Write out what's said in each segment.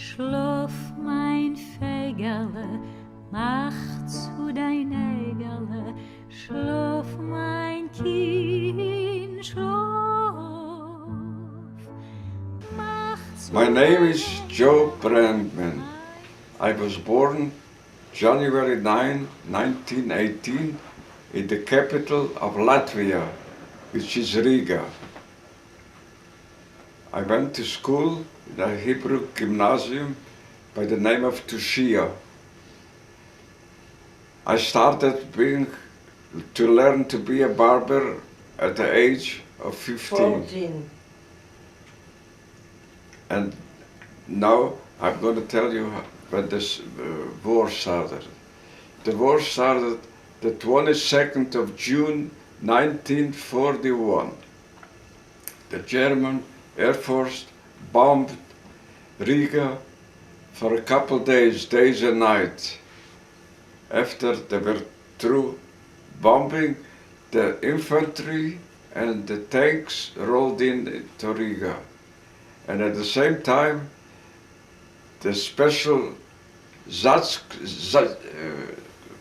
Schlaf mein Fegerle, mach zu dein Ägerle, schlaf mein Kind, schlaf. My name is Joseph Brandman. I was born January 9, 1918 in the capital of Latvia, which is Riga. I went to school in a Hebrew gymnasium by the name of Tushia. I started to learn to be a barber at the age of 15. 14. And now I'm going to tell you when this war started. The war started the 22nd of June 1941. The German Air Force bombed Riga for a couple days and nights. After they were through bombing, the infantry and the tanks rolled into Riga. And at the same time, the special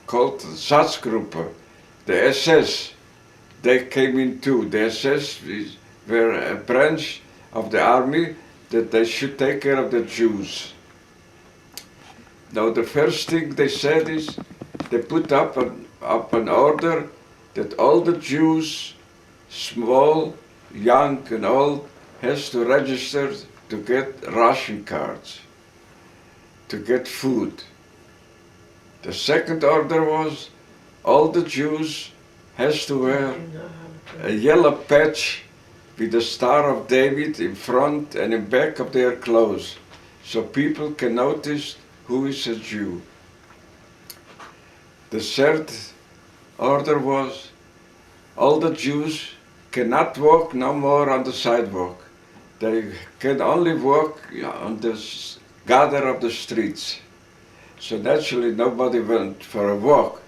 called Satzgruppe, the SS, they came in too. The SS were a branch of the army that they should take care of the Jews. Now the first thing they said is, they put up an order that all the Jews, small, young and old, has to register to get ration cards, to get food. The second order was all the Jews has to wear a yellow patch with the Star of David in front and in back of their clothes, so people can notice who is a Jew. The third order was all the Jews cannot walk no more on the sidewalk. They can only walk on the gutter of the streets. So naturally nobody went for a walk,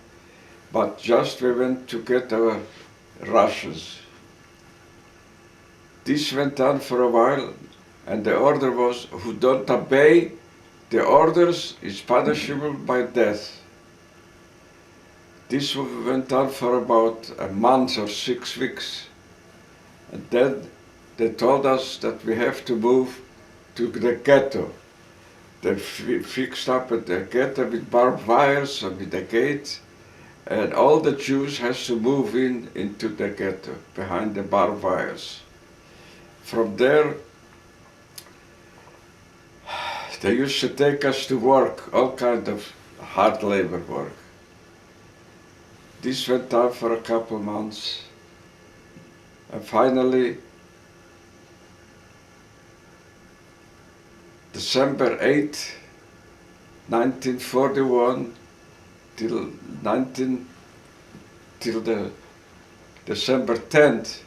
but just we went to get our rations. This went on for a while, and the order was, who don't obey the orders is punishable by death. This went on for about a month or 6 weeks. And then they told us that we have to move to the ghetto. They fixed up at the ghetto with barbed wires and with the gate, and all the Jews has to move into the ghetto behind the barbed wires. From there, they used to take us to work, all kind of hard labor work. This went on for a couple months, and finally, December 8, 1941, till the December 10th,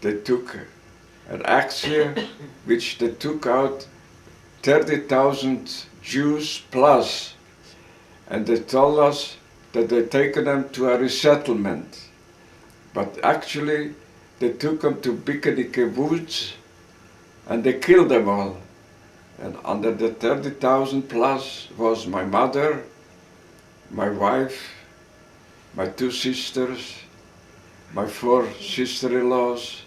they took an action which they took out 30,000 Jews plus, and they told us that they'd taken them to a resettlement. But actually, they took them to Bikanike woods, and they killed them all. And under the 30,000 plus was my mother, my wife, my 2 sisters, my 4 sister-in-laws,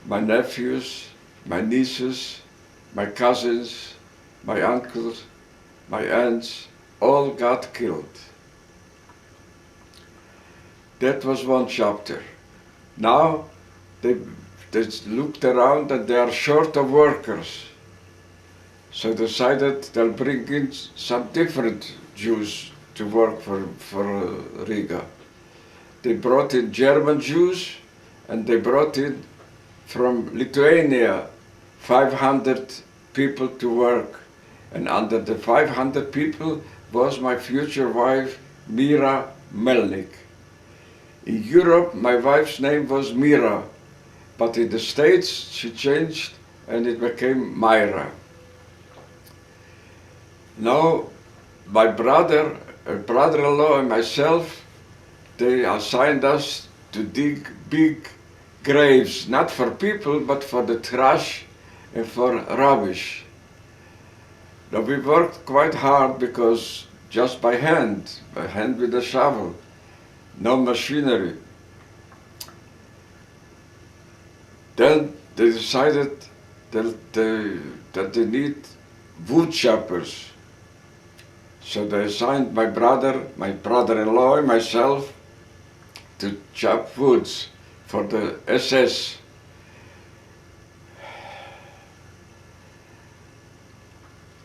my nephews, my nieces, my cousins, my uncles, my aunts, all got killed. That was one chapter. Now they looked around and they are short of workers. So decided they'll bring in some different Jews to work for Riga. They brought in German Jews, and they brought in from Lithuania 500 people to work. And under the 500 people was my future wife, Mira Melnik. In Europe, my wife's name was Mira, but in the States she changed and it became Myra. Now, my brother-in-law and myself, they assigned us to dig big graves, not for people, but for the trash and for rubbish. Now we worked quite hard because just by hand with a shovel, no machinery. Then they decided that they need wood choppers. So they assigned my brother-in-law, and myself to chop woods for the SS.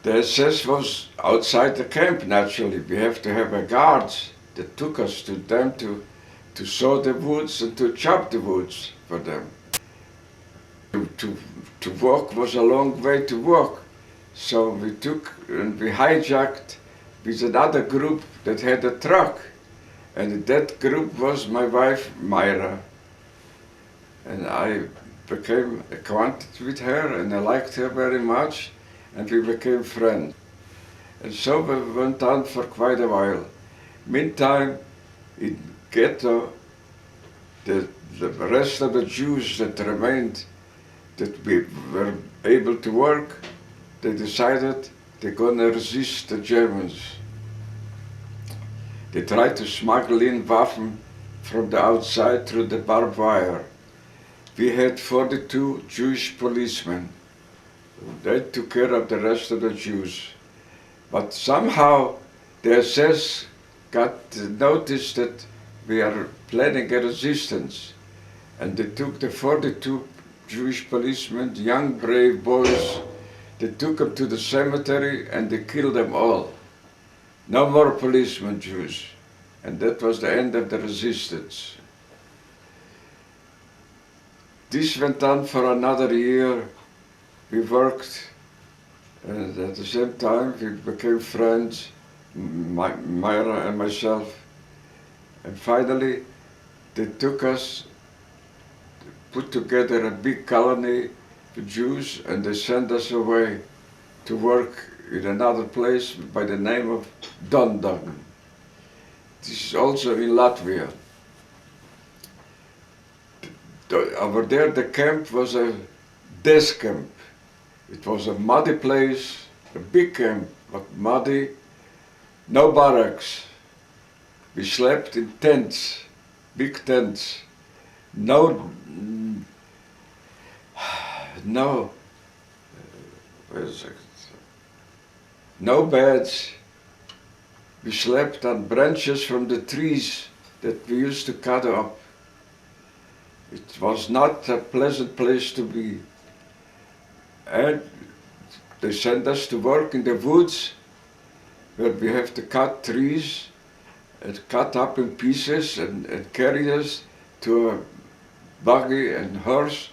The SS was outside the camp, naturally. We have to have a guard that took us to them to saw the woods and to chop the woods for them. To walk was a long way to walk. So we took and we hijacked with another group that had a truck. And that group was my wife, Myra. And I became acquainted with her and I liked her very much. And we became friends. And so we went on for quite a while. Meantime, in ghetto, the rest of the Jews that remained, that we were able to work, they decided they're going to resist the Germans. They tried to smuggle in Waffen from the outside through the barbed wire. We had 42 Jewish policemen. They took care of the rest of the Jews. But somehow the SS got notice that we are planning a resistance. And they took the 42 Jewish policemen, young brave boys, they took them to the cemetery and they killed them all. No more policemen Jews. And that was the end of the resistance. This went on for another year. We worked, and at the same time we became friends, Myra and myself. And finally, they took us, put together a big colony of Jews, and they sent us away to work in another place by the name of Dondon. This is also in Latvia. Over there the camp was a death camp. It was a muddy place, a big camp, but muddy, no barracks. We slept in tents, big tents. No beds. We slept on branches from the trees that we used to cut up. It was not a pleasant place to be. And they sent us to work in the woods, where we have to cut trees and cut up in pieces and carry us to a buggy and horse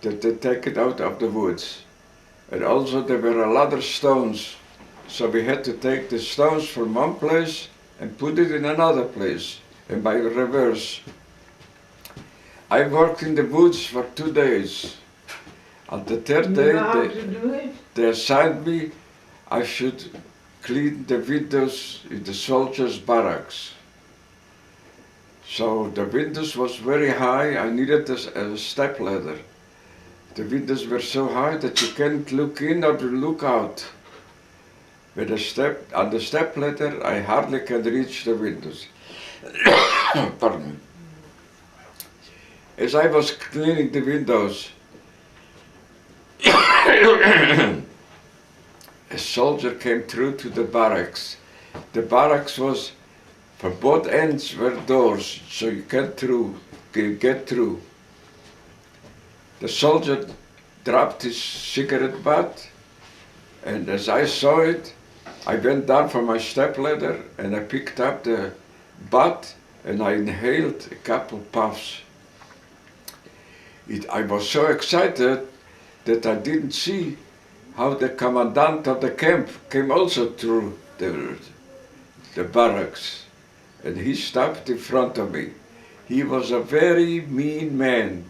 that they take it out of the woods. And also there were a lot of stones, so we had to take the stones from one place and put it in another place, and by reverse. I worked in the woods for 2 days. On the third day, they assigned me, I should clean the windows in the soldiers' barracks. So the windows was very high, I needed a step ladder. The windows were so high that you can't look in or look out. On the step ladder, I hardly can reach the windows. Pardon me. As I was cleaning the windows, a soldier came through to the barracks. The barracks was, from both ends were doors, so you can get through. The soldier dropped his cigarette butt, and as I saw it, I went down from my stepladder and I picked up the butt and I inhaled a couple puffs. I was so excited that I didn't see how the commandant of the camp came also through the barracks, and he stopped in front of me. He was a very mean man.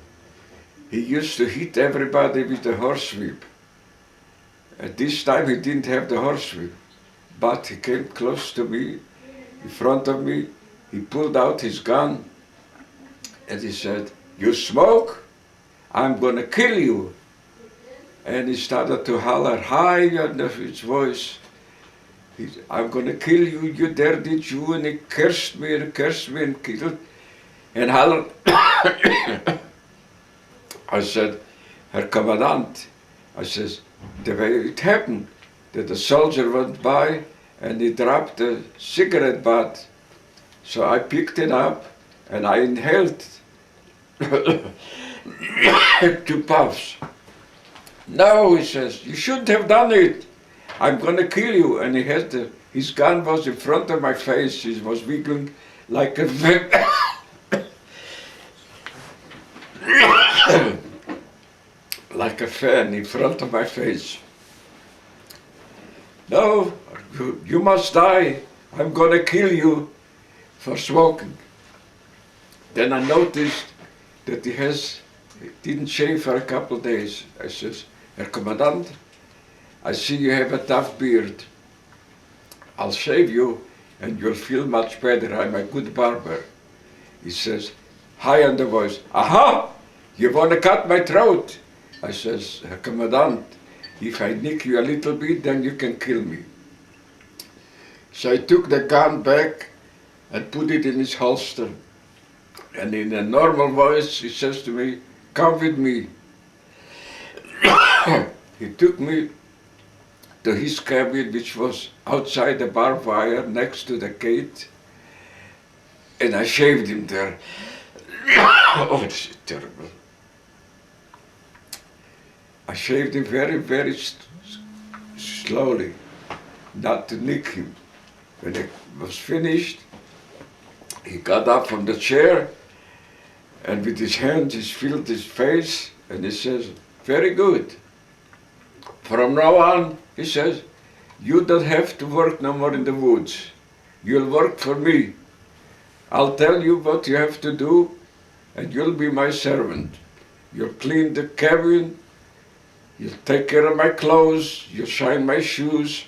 He used to hit everybody with the horsewhip. At this time he didn't have the horsewhip, but he came close to me, in front of me, he pulled out his gun and he said, "You smoke? I'm gonna kill you." And he started to holler high under his voice, I'm going to kill you, you dirty Jew, and he cursed me and killed and hollered. I said, Herr Commandant, I says, the way it happened, that a soldier went by and he dropped a cigarette butt. So I picked it up and I inhaled 2 puffs. No, he says, you shouldn't have done it. I'm gonna kill you. And he had his gun was in front of my face. He was wiggling like a like a fan in front of my face. No, you must die. I'm gonna kill you for smoking. Then I noticed that he didn't shave for a couple of days. I says, Herr Commandant, I see you have a tough beard. I'll shave you and you'll feel much better. I'm a good barber. He says, high on the voice, aha, you want to cut my throat? I says, Herr Commandant, if I nick you a little bit, then you can kill me. So I took the gun back and put it in his holster. And in a normal voice, he says to me, come with me. He took me to his cabin, which was outside the barbed wire next to the gate, and I shaved him there. Oh, it's terrible. I shaved him very, very slowly, not to nick him. When it was finished, he got up from the chair, and with his hands he filled his face, and he says, very good. From now on, he says, you don't have to work no more in the woods. You'll work for me. I'll tell you what you have to do, and you'll be my servant. You'll clean the cabin, you'll take care of my clothes, you'll shine my shoes,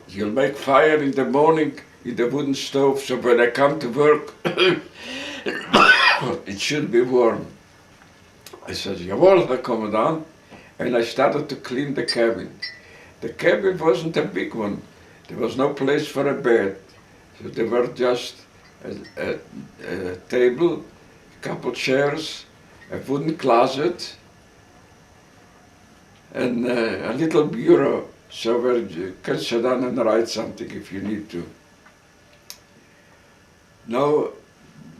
you'll make fire in the morning in the wooden stove, so when I come to work, it should be warm. I said, jawohl, Herr Commandant. And I started to clean the cabin. The cabin wasn't a big one. There was no place for a bed. So there were just a table, a couple chairs, a wooden closet, and a little bureau, so where you can sit down and write something if you need to. Now,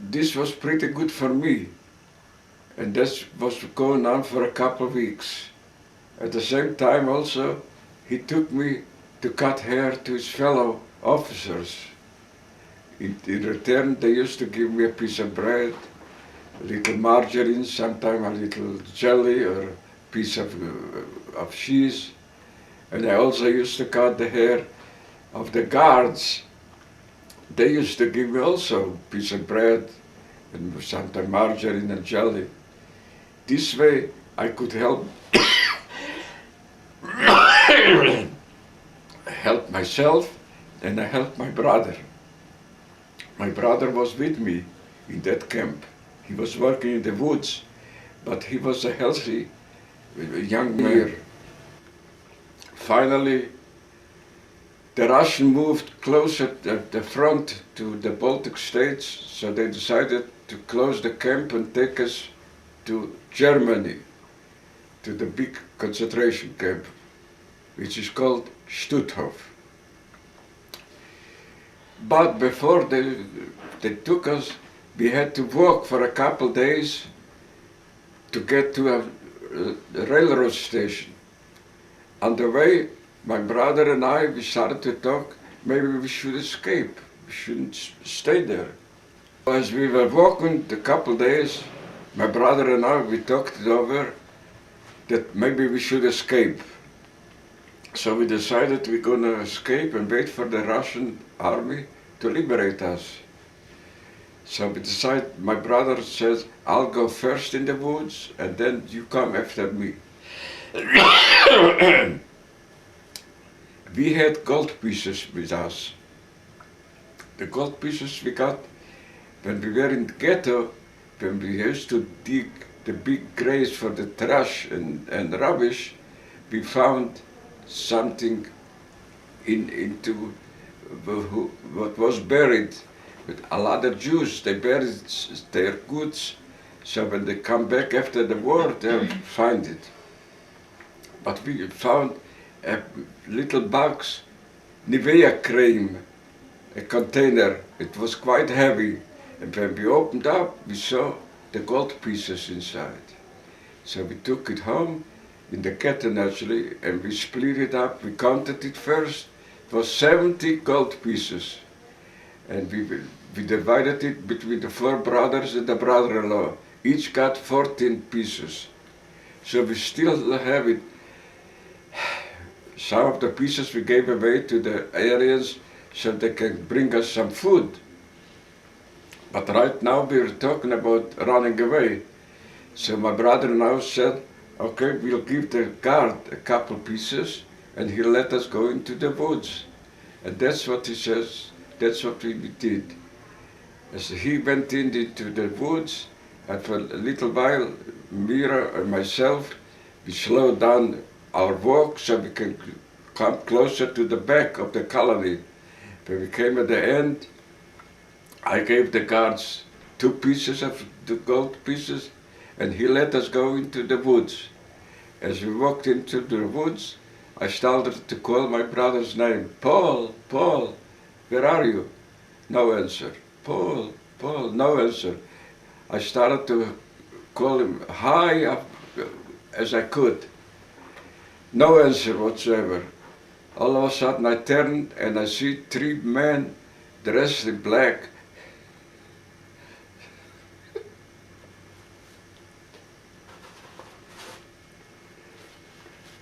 this was pretty good for me. And this was going on for a couple of weeks. At the same time also, he took me to cut hair to his fellow officers. In return, they used to give me a piece of bread, a little margarine, sometimes a little jelly or a piece of cheese. And I also used to cut the hair of the guards. They used to give me also a piece of bread and sometimes margarine and jelly. This way I could help help myself, and I helped my brother. My brother was with me in that camp. He was working in the woods, but he was a healthy young man. Finally, the Russians moved closer at the front to the Baltic states, so they decided to close the camp and take us to Germany, to the big concentration camp, which is called Stutthof. But before they took us, we had to walk for a couple days to get to a railroad station. On the way, my brother and I, we started to talk, maybe we should escape, we shouldn't stay there. As we were walking the couple days, my brother and I, we talked it over that maybe we should escape. So we decided we're going to escape and wait for the Russian army to liberate us. So we decided, my brother says, I'll go first in the woods and then you come after me. We had gold pieces with us. The gold pieces we got when we were in the ghetto, when we used to dig the big graves for the trash and rubbish, we found something into what was buried. But a lot of Jews, they buried their goods, so when they come back after the war, they'll find it. But we found a little box, Nivea cream, a container. It was quite heavy, and when we opened up, we saw the gold pieces inside. So we took it home in the kettle actually, and we split it up. We counted it first. It was 70 gold pieces, and we divided it between the 4 brothers and the brother-in-law. Each got 14 pieces. So we still have it. Some of the pieces we gave away to the Aryans so they can bring us some food. But right now we're talking about running away. So my brother-in-law said, okay, we'll give the guard a couple pieces and he'll let us go into the woods. And that's what he says, that's what we did. As he went into the woods, and for a little while, Mira and myself, we slowed down our walk so we can come closer to the back of the colony. When we came at the end, I gave the guards 2 pieces of the gold pieces, and he let us go into the woods. As we walked into the woods, I started to call my brother's name. Paul, Paul, where are you? No answer. Paul, Paul, no answer. I started to call him high up as I could. No answer whatsoever. All of a sudden I turned and I see 3 men dressed in black.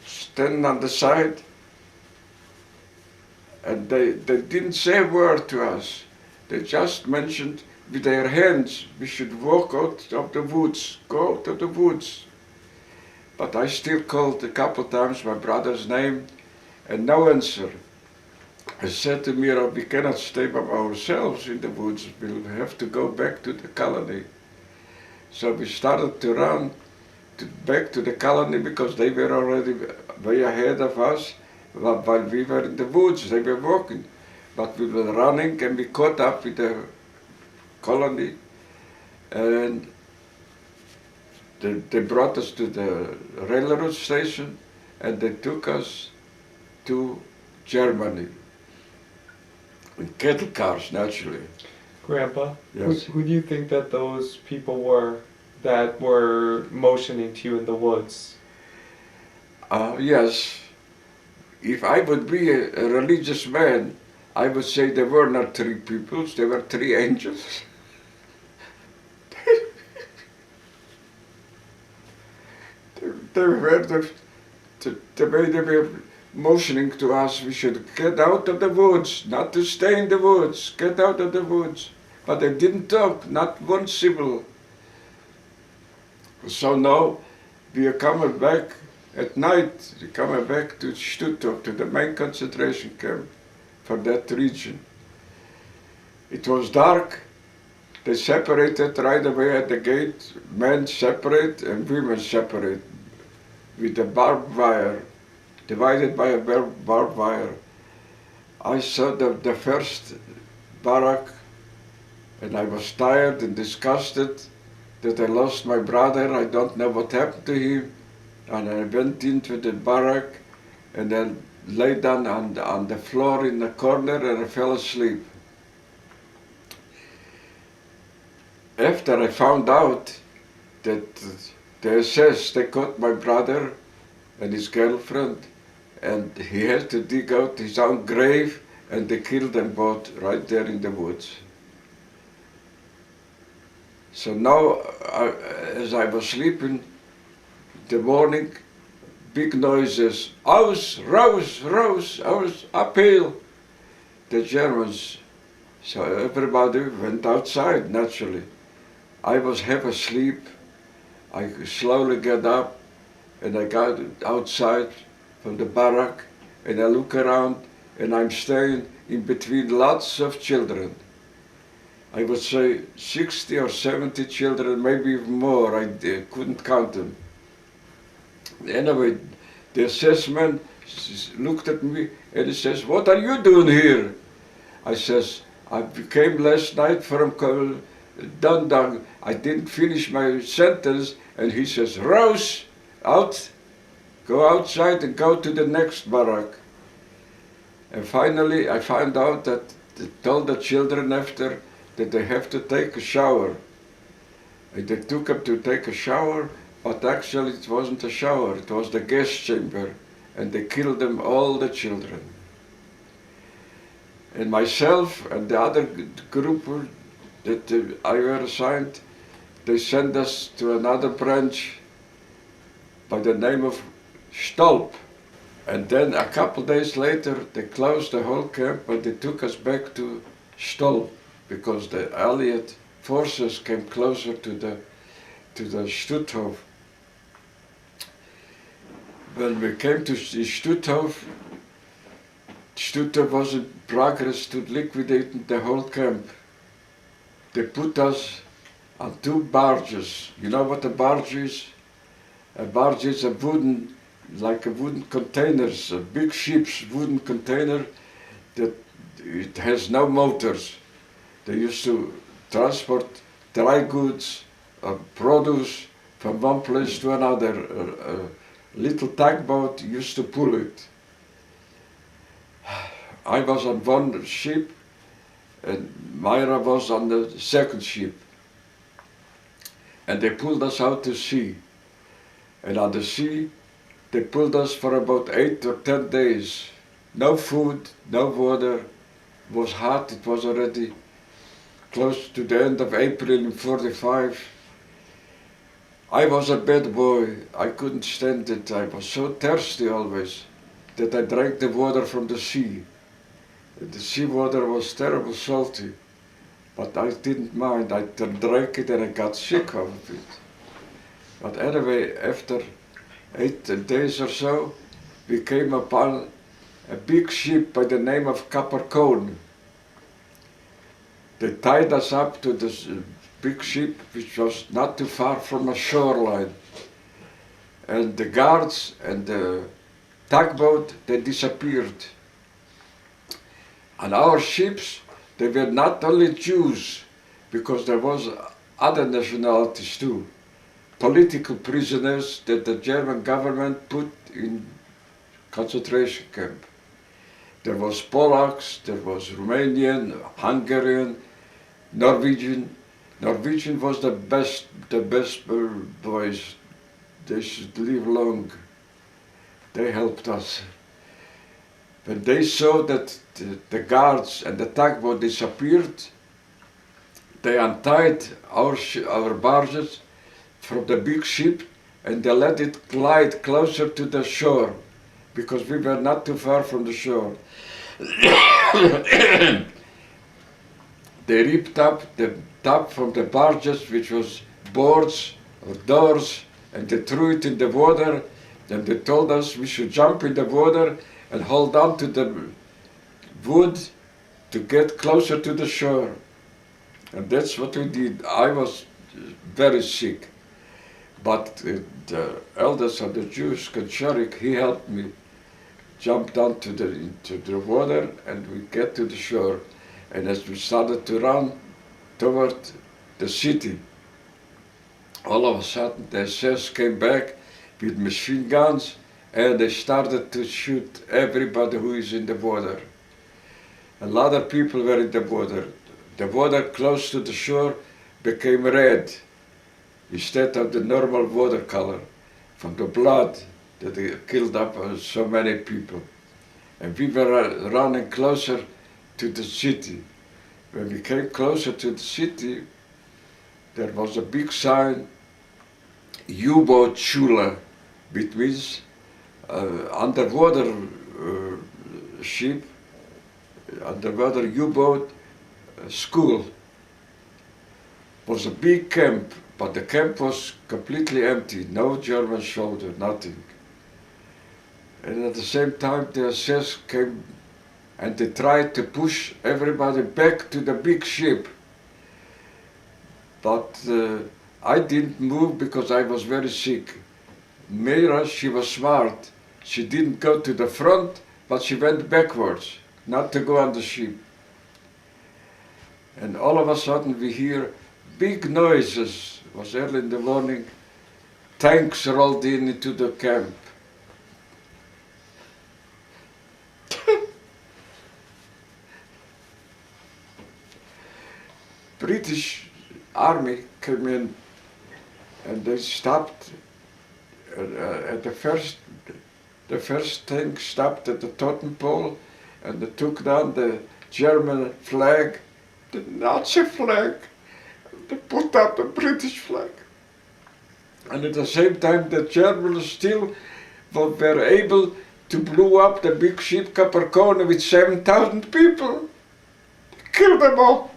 Standing on the side, and they didn't say a word to us. They just mentioned with their hands we should walk out of the woods, go out of the woods. But I still called a couple times my brother's name and no answer. I said to Mira, we cannot stay by ourselves in the woods, we'll have to go back to the colony. So we started to run back to the colony because they were already way ahead of us while we were in the woods. They were walking, but we were running and we caught up with the colony, and they brought us to the railroad station and they took us to Germany in cattle cars, naturally. Grandpa, Yes. who do you think that those people were that were motioning to you in the woods? Yes, if I would be a religious man, I would say there were not 3 peoples, there were 3 angels. They were the way they were motioning to us, we should get out of the woods, not to stay in the woods, get out of the woods. But they didn't talk, not one syllable. So now we are coming back at night, we're coming back to Stuttgart, to the main concentration camp for that region. It was dark. They separated right away at the gate, men separate and women separate with a barbed wire, divided by a barbed wire. I saw the first barrack and I was tired and disgusted that I lost my brother. I don't know what happened to him. And I went into the barrack and then lay down on the floor in the corner and I fell asleep. After I found out that the SS, they caught my brother and his girlfriend, and he had to dig out his own grave, and they killed them both right there in the woods. So now, as I was sleeping, the morning, big noises, aus, raus, raus, aus, uphill, the Germans. So everybody went outside, naturally. I was half asleep. I slowly got up and I got outside from the barrack and I look around and I'm staying in between lots of children. I would say 60 or 70 children, maybe even more. I couldn't count them. Anyway, the SS men looked at me and he says, "What are you doing here?" I says, "I came last night from Dundang. I didn't finish my sentence." And he says, "Rose, out, go outside and go to the next barrack." And finally I found out that they told the children after that they have to take a shower. And they took them to take a shower, but actually it wasn't a shower, it was the gas chamber. And they killed them, all the children. And myself and the other group that I were assigned, they sent us to another branch by the name of Stolp. And then a couple days later, they closed the whole camp and they took us back to Stolp because the Allied forces came closer to the Stutthof. When we came to Stutthof, Stutthof was in progress to liquidate the whole camp. They put us on 2 barges. You know what a barge is? A barge is a wooden, like a wooden containers, a big ship's wooden container that it has no motors. They used to transport dry goods, produce from one place to another. A little tugboat used to pull it. I was on one ship and Myra was on the second ship. And they pulled us out to sea. And on the sea, they pulled us for about 8 or 10 days. No food, no water. It was hot, it was already close to the end of April in 45. I was a bad boy, I couldn't stand it. I was so thirsty always that I drank the water from the sea. The seawater was terribly salty, but I didn't mind. I drank it and I got sick of it. But anyway, after 8 days or so, we came upon a big ship by the name of Capricorn. They tied us up to this big ship, which was not too far from a shoreline. And the guards and the tugboat, they disappeared. On our ships, they were not only Jews, because there was other nationalities too. Political prisoners that the German government put in concentration camp. There was Polacks, there was Romanian, Hungarian, Norwegian. Norwegian was the best boys. They should live long. They helped us. When they saw that the guards and the tugboat disappeared, they untied our barges from the big ship and they let it glide closer to the shore because we were not too far from the shore. They ripped up the top from the barges, which was boards or doors, and they threw it in the water. Then they told us we should jump in the water and hold on to the wood to get closer to the shore. And that's what we did. I was very sick, but the eldest of the Jews, Kacharik, he helped me jump down into the water and we get to the shore. And as we started to run toward the city, all of a sudden the SS came back with machine guns and they started to shoot everybody who is in the water. A lot of people were in the water. The water close to the shore became red instead of the normal water color from the blood that they killed up so many people. And we were running closer to the city. When we came closer to the city, there was a big sign, U-boat Schule, which means underwater ship, underwater U-boat school. It was a big camp, but the camp was completely empty, no German soldier, nothing. And at the same time the SS came and they tried to push everybody back to the big ship. But I didn't move because I was very sick. Meira, she was smart. She didn't go to the front, but she went backwards, not to go on the ship. And all of a sudden we hear big noises. It was early in the morning. Tanks rolled into the camp. British army came in and they stopped at the first tank stopped at the totem pole, and they took down the German flag, the Nazi flag. They put up the British flag. And at the same time the Germans still were able to blow up the big ship Capricorn with 7,000 people. Kill them all.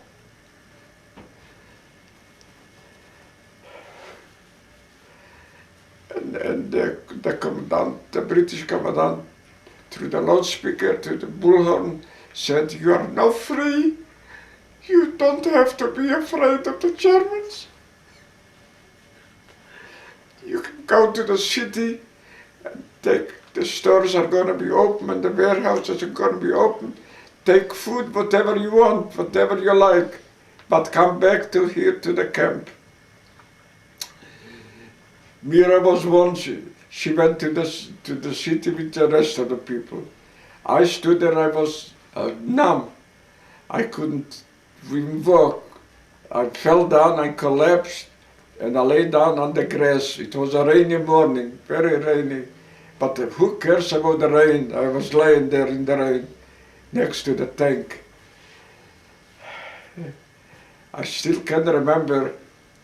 And the commandant, the British commandant, through the loudspeaker to the bullhorn, said, "You are now free. You don't have to be afraid of the Germans. You can go to the city and the stores are going to be open and the warehouses are going to be open. Take food, whatever you want, whatever you like, but come back to here to the camp." Mira was one, she went to the city with the rest of the people. I stood there, I was numb. I couldn't even walk. I fell down, I collapsed, and I lay down on the grass. It was a rainy morning, very rainy. But who cares about the rain? I was laying there in the rain, next to the tank. I still can remember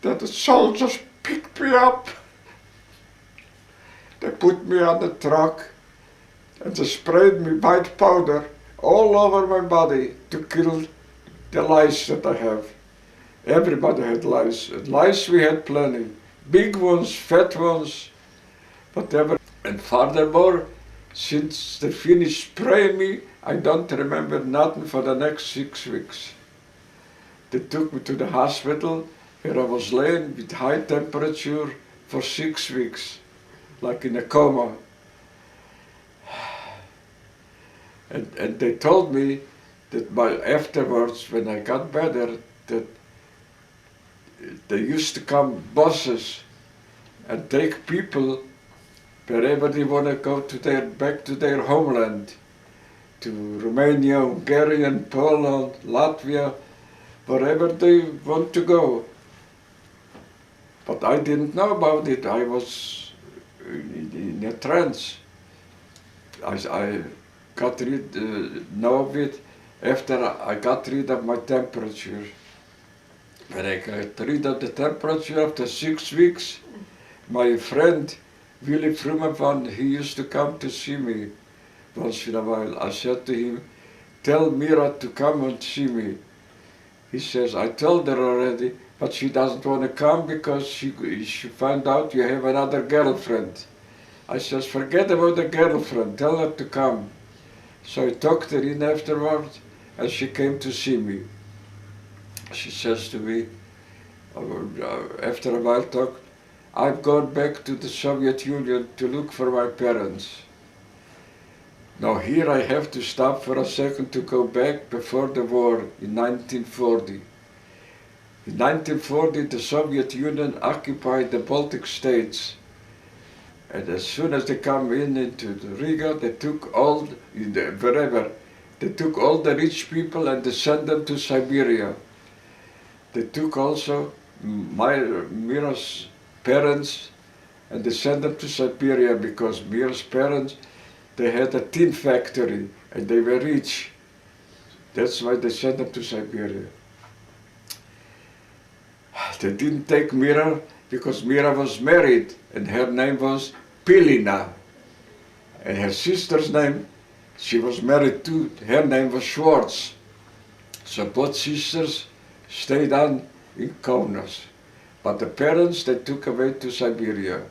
that the soldiers picked me up. They put me on the truck and they sprayed me white powder all over my body to kill the lice that I have. Everybody had lice. And lice we had plenty. Big ones, fat ones, whatever. And furthermore, since they finished spraying me, I don't remember nothing for the next 6 weeks. They took me to the hospital where I was laying with high temperature for 6 weeks, like in a coma. And they told me that afterwards, when I got better, that they used to come buses and take people wherever they want to go to back to their homeland, to Romania, Hungary, and Poland, Latvia, wherever they want to go. But I didn't know about it. I was in a trance. I got know of it after I got rid of my temperature. When I got rid of the temperature after 6 weeks, my friend Willy Frumavan, he used to come to see me once in a while. I said to him, "Tell Mira to come and see me." He says, "I told her already, but she doesn't want to come because she found out you have another girlfriend." I says, "Forget about the girlfriend, tell her to come." So I talked her in afterwards, and she came to see me. She says to me, after a while talk, "I've gone back to the Soviet Union to look for my parents." Now here I have to stop for a second to go back before the war in 1940. In 1940 the Soviet Union occupied the Baltic states. And as soon as they come into the Riga, they took all, they took all the rich people and they sent them to Siberia. They took also Mira's parents and they sent them to Siberia because Mira's parents, they had a tin factory and they were rich. That's why they sent them to Siberia. They didn't take Mira because Mira was married and her name was Pilina. And her sister's name, she was married to, her name was Schwartz. So both sisters stayed on in Kaunas. But the parents, they took away to Siberia.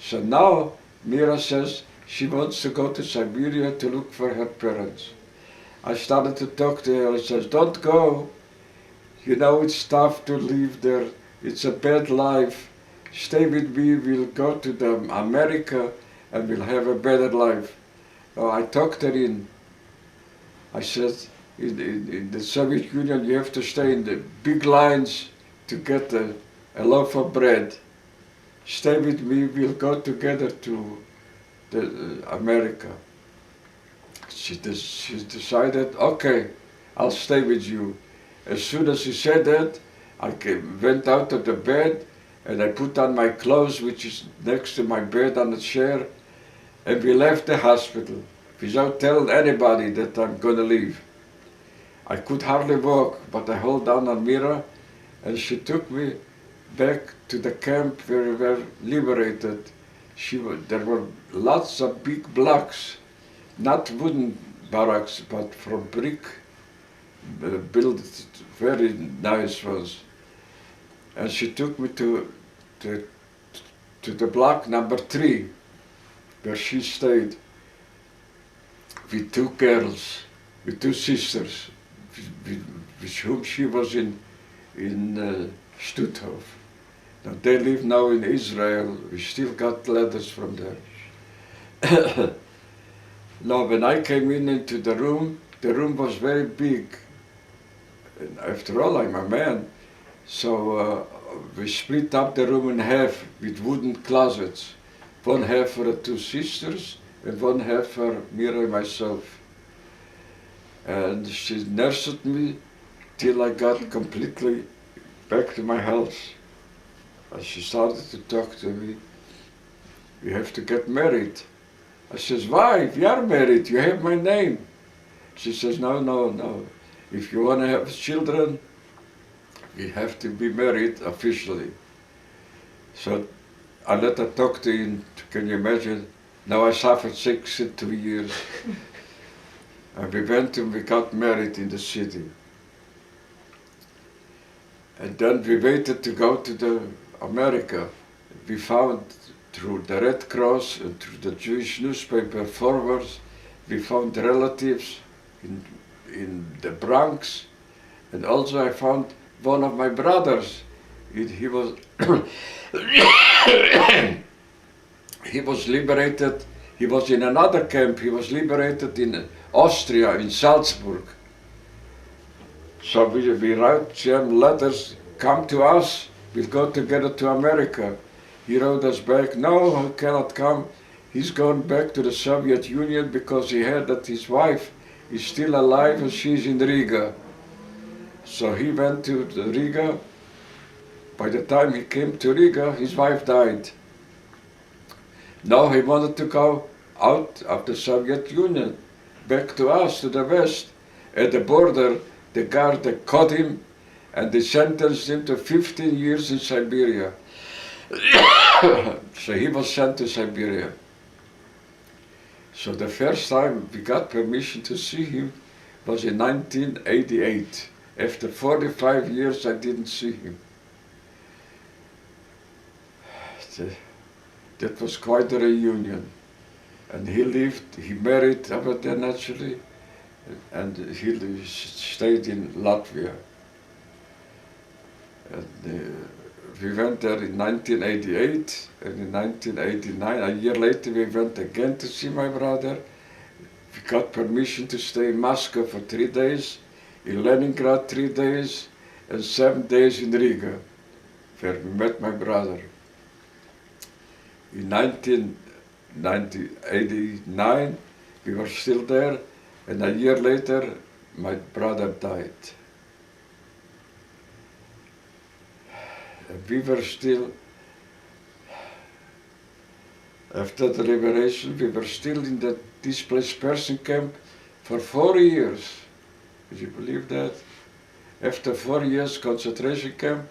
So now Mira says she wants to go to Siberia to look for her parents. I started to talk to her. I said, "Don't go. You know, it's tough to live there. It's a bad life. Stay with me. We'll go to America and we'll have a better life. I talked her in. I said, in the Soviet Union you have to stay in the big lines to get a loaf of bread. Stay with me, we'll go together to America. She decided, okay, I'll stay with you. As soon as she said that, I went out of the bed and I put on my clothes, which is next to my bed on the chair, and we left the hospital without telling anybody that I'm going to leave. I could hardly walk, but I held down on Mira, and she took me back to the camp where we were liberated. There were lots of big blocks, not wooden barracks, but from brick, built very nice ones. And she took me to the block number 3, where she stayed with 2 girls, with 2 sisters, with whom she was in Stutthof. Now they live now in Israel. We still got letters from there. Now when I came into the room was very big. And after all, I'm a man. So we split up the room in half with wooden closets. One half for the 2 sisters and one half for Mira and myself. And she nursed me till I got completely back to my house. And she started to talk to me. We have to get married. I says, why? We are married, you have my name. She says, no. If you want to have children, we have to be married officially. So I let her talk to him, can you imagine? Now I suffered 62 years. And we went and we got married in the city. And then we waited to go to America. We found through the Red Cross and through the Jewish newspaper forwards, we found relatives in the Bronx. And also I found one of my brothers. He was he was liberated. He was in another camp. He was liberated in Austria, in Salzburg. So we wrote them letters, come to us, we'll go together to America. He wrote us back, no, he cannot come. He's going back to the Soviet Union because he heard that his wife is still alive and she's in Riga. So he went to Riga. By the time he came to Riga, his wife died. Now he wanted to go out of the Soviet Union, back to us, to the West. At the border, the guard caught him and they sentenced him to 15 years in Siberia. So he was sent to Siberia. So the first time we got permission to see him was in 1988. After 45 years I didn't see him. That was quite a reunion. And he married over there naturally, and he stayed in Latvia. And we went there in 1988, and in 1989, a year later, we went again to see my brother. We got permission to stay in Moscow for 3 days, in Leningrad 3 days, and 7 days in Riga, where we met my brother. In 1989, we were still there, and a year later, my brother died. And we were still, after the liberation, we were still in the displaced person camp for 4 years. Could you believe that? After 4 years concentration camp,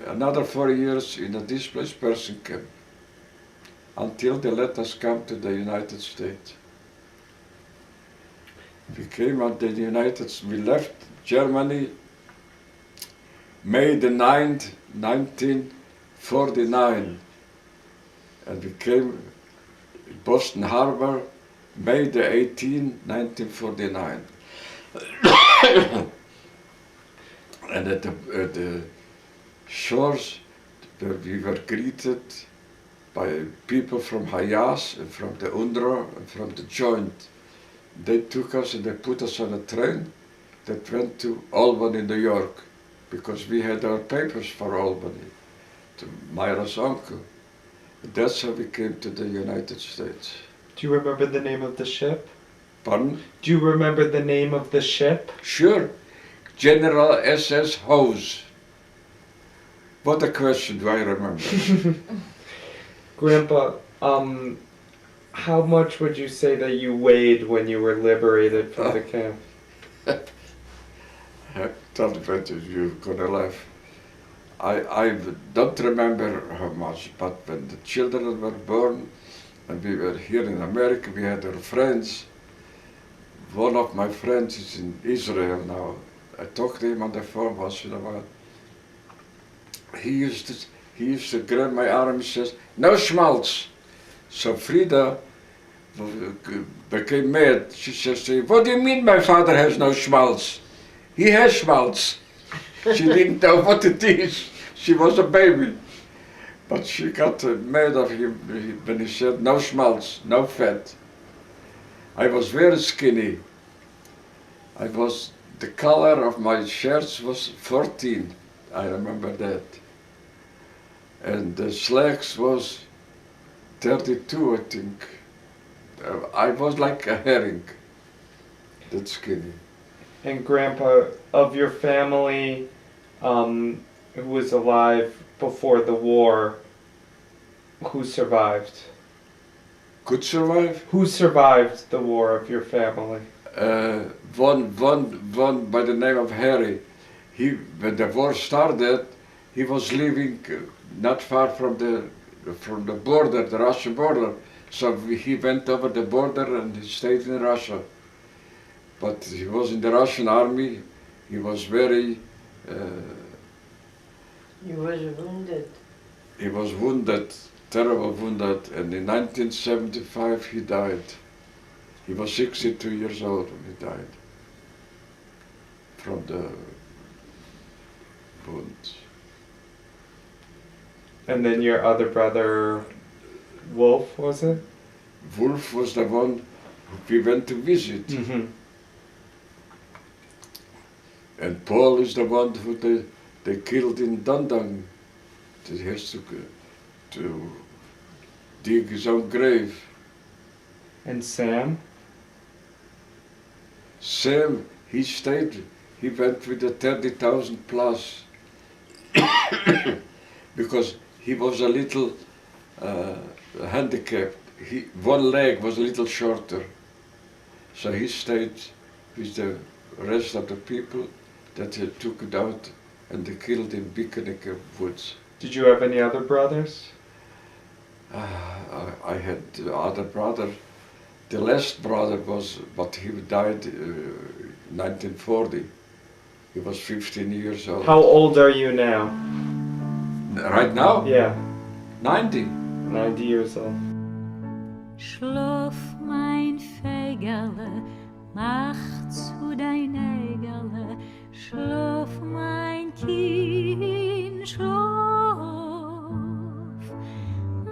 another 4 years in a displaced person camp, until they let us come to the United States. We came on the we left Germany May the 9th, 1949, and we came Boston Harbor May the 18th, 1949. And at the shores, we were greeted by people from Hayas and from the UNRWA and from the Joint. They took us and they put us on a train that went to Albany, New York, because we had our papers for Albany, to Myra's uncle. That's how we came to the United States. Do you remember the name of the ship? Pardon? Do you remember the name of the ship? Sure. General SS Hose. What a question do I remember? Grandpa, how much would you say that you weighed when you were liberated from the camp? Tell me what you're gonna laugh. I don't remember how much, but when the children were born and we were here in America, we had our friends. One of my friends is in Israel now. I talked to him on the phone once in a while. He used to grab my arm and says, "No schmaltz." So Frida became mad. She says to him, "What do you mean my father has no schmaltz? He has schmaltz." She didn't know what it is. She was a baby. But she got mad of him when he said, "No schmaltz, no fat." I was very skinny. The color of my shirts was 14. I remember that. And the slacks was 32, I think. I was like a herring, that skinny. And Grandpa, of your family who was alive before the war, who survived? Could survive? Who survived the war of your family? One by the name of Harry. When the war started, he was living not far from the border, the Russian border. So he went over the border and he stayed in Russia. But he was in the Russian army. He was very... He was wounded. He was wounded, terrible wounded, and in 1975 he died. He was 62 years old when he died from the wounds. And then your other brother, Wolf, was it? Wolf was the one we went to visit. Mm-hmm. And Paul is the one who they killed in Dundang. He has to dig his own grave. And Sam? Sam, he stayed, he went with the 30,000 plus because he was a little handicapped. One leg was a little shorter. So he stayed with the rest of the people that they took it out and they killed in Bickenecker woods. Did you have any other brothers? I had the other brother. The last brother was, but he died in 1940. He was 15 years old. How old are you now? Right now? Yeah, 90. 90 years old. Schlaf mein Fegerle, mach zu dein Nägerle, schlaf mein Kind, schlaf.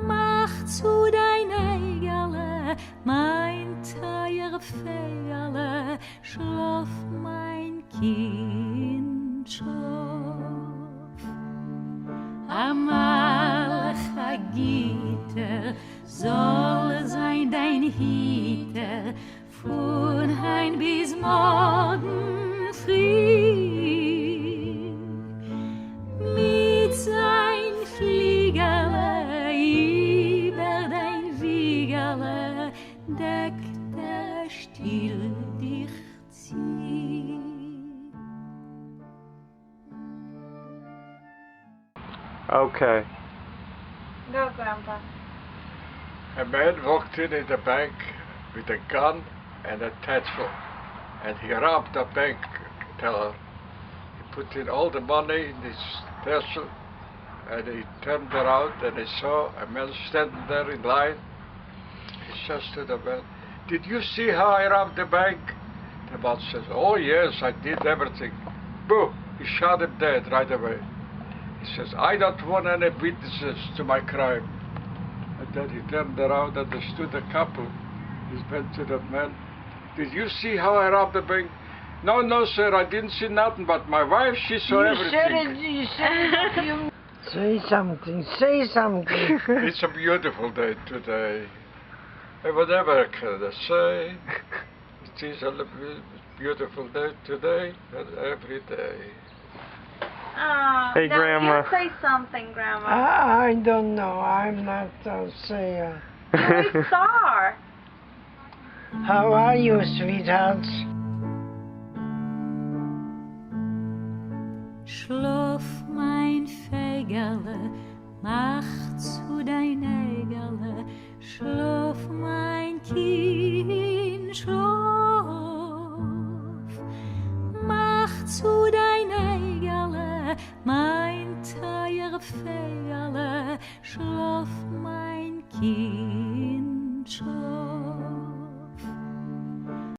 Mach zu dein Nägerle, mein teuer Fegerle, schlaf mein Kind, schlaf. Amalch Agite, soll sein dein Hite, von hein bis morgen früh. Mit sein Fliegerle, über dein Wiegerle, deckt still dich zieh. Okay. Go, Grandpa. A man walked in the bank with a gun and a satchel, and he robbed the bank teller. He put in all the money in his satchel, and he turned around and he saw a man standing there in line. He says to the man, "Did you see how I robbed the bank?" The man says, "Oh yes, I did everything." Boo! He shot him dead right away. He says, "I don't want any witnesses to my crime." that he turned around and there stood a couple. He went to that man. Did you see how I robbed the bank? No, no, sir, I didn't see nothing, but my wife, she saw everything. You said it. Say something, say something. It's a beautiful day today. Whatever can I say? It is a beautiful day today and every day. Oh, Hey, now Grandma. you say something, Grandma. I don't know. I'm not a sayer. We saw. How are you, sweethearts? Schlaf, mein Fegerle, mach zu dein Ägerle,